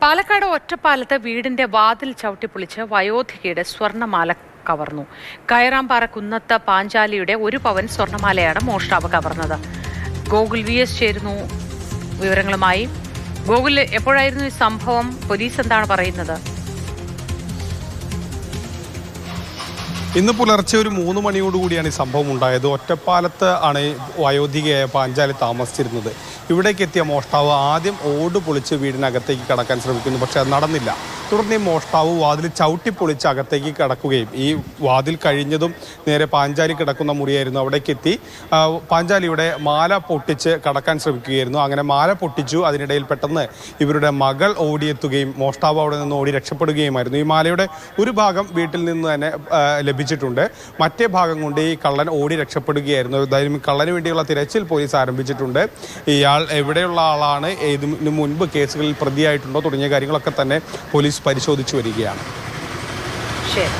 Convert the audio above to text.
പാലക്കാട് ഒറ്റപ്പാലത്ത് വീടിന്റെ വാതിൽ ചവിട്ടിപ്പൊളിച്ച് വയോധികയുടെ സ്വർണ്ണമാല കവർന്നു. കയറാമ്പാറ കുന്നത്ത് പാഞ്ചാലിയുടെ 1 പവൻ സ്വർണ്ണമാലയാണ് മോഷ്ടാവ് കവർന്നത്. ഗോകുൽ VS ചേരുന്നു വിവരങ്ങളുമായി. ഗോകുൽ, എപ്പോഴായിരുന്നു ഈ സംഭവം? പോലീസ് എന്താണ് പറയുന്നത്? ഇന്ന് പുലർച്ചെ ഒരു 3 മണിയോടുകൂടിയാണ് ഈ സംഭവം ഉണ്ടായത്. ഒറ്റപ്പാലത്ത് ആണ് വയോധികയായ പാഞ്ചാലി താമസിച്ചിരുന്നത്. ഇവിടേക്ക് എത്തിയ മോഷ്ടാവ് ആദ്യം ഓട് പൊളിച്ച് വീടിനകത്തേക്ക് കടക്കാൻ ശ്രമിക്കുന്നു, പക്ഷെ അത് നടന്നില്ല. തുടർന്ന് ഈ മോഷ്ടാവ് വാതിൽ ചവിട്ടി പൊളിച്ച് അകത്തേക്ക് കടക്കുകയും ഈ വാതിൽ കഴിഞ്ഞതും നേരെ പാഞ്ചാലി കിടക്കുന്ന മുറിയായിരുന്നു, അവിടേക്ക് എത്തി പാഞ്ചാലിയുടെ മാല പൊട്ടിച്ച് കടക്കാൻ ശ്രമിക്കുകയായിരുന്നു. അങ്ങനെ മാല പൊട്ടിച്ചു. അതിനിടയിൽ പെട്ടെന്ന് ഇവരുടെ മകൾ ഓടിയെത്തുകയും മോഷ്ടാവ് അവിടെ നിന്ന് ഓടി രക്ഷപ്പെടുകയുമായിരുന്നു. ഈ മാലയുടെ ഒരു ഭാഗം വീട്ടിൽ നിന്ന് തന്നെ ലഭിച്ചിട്ടുണ്ട്. മറ്റേ ഭാഗം കൊണ്ട് ഈ കള്ളൻ ഓടി രക്ഷപ്പെടുകയായിരുന്നു. എന്തായാലും കള്ളന് വേണ്ടിയുള്ള തിരച്ചിൽ പോലീസ് ആരംഭിച്ചിട്ടുണ്ട്. ഇയാൾ എവിടെയുള്ള ആളാണ്, ഇതിനു മുൻപ് കേസുകളിൽ പ്രതിയായിട്ടുണ്ടോ തുടങ്ങിയ കാര്യങ്ങളൊക്കെ തന്നെ പോലീസ് പരിശോധിച്ചു വരികയാണ്. ശരി.